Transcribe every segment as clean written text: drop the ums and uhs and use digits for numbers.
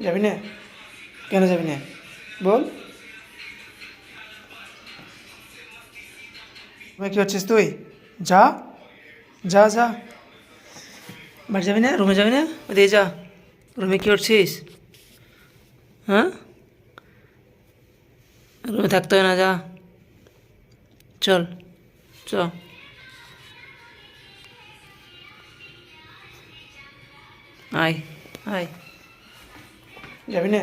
যাবি না? কেন যাবি না বল? কি করছিস তুই? যা, যা যা। বাড়ি যাবি না? রুমে যাবি না? ওদিকে যা। রুমে কি করছিস? হ্যাঁ, রুমে থাকতে হয় না, যা। চল, চ। আয়, আয়। যাবি না?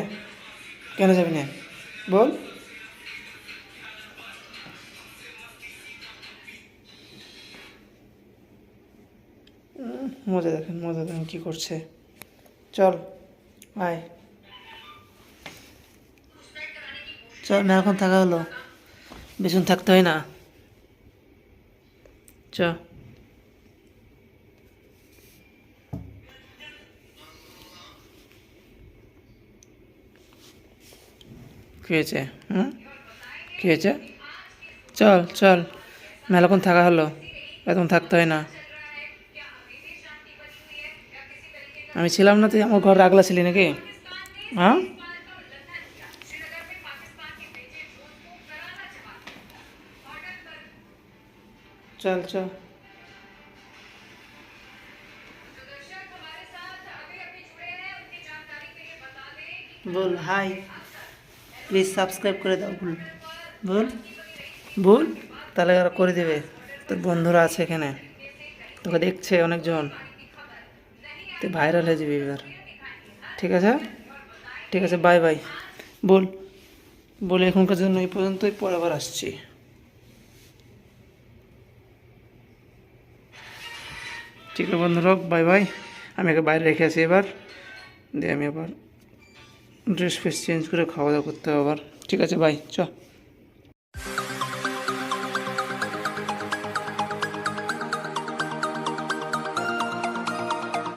কেন যাবি না বল? মজা দেখেন কী করছে। চল, আয়। চল, এখন থাকা হলো, বেশিক্ষণ থাকতে হয় না। চ। কী হয়েছে? হুম, কী হয়েছে? চল চল, মেলাক্ষণ থাকা হলো, এখন থাকতে হয় না। আমি ছিলাম না, তুই আমার ঘর রাখলা ছিলি নাকি? হ্যাঁ, চল চল। বল হাই, প্লিজ সাবস্ক্রাইব করে দাও। বল, বল, বল। তাহলে ওরা করে দেবে, তোর বন্ধুরা আছে এখানে, তোকে দেখছে অনেকজন, তুই ভাইরাল হয়ে যাবি এবার। ঠিক আছে, ঠিক আছে, বাই বাই। বল, বলে এখনকার জন্য এই পর্যন্তই, পরে আবার আসছি। ঠিক আছে বন্ধু, রক, বাই বাই। আমি একে বাইরে রেখে আসি এবার, দিয়ে আমি আবার ড্রেস ফ্রেস চেঞ্জ করে খাওয়া দাওয়া করতে হবে আবার। ঠিক আছে, বাই, চ।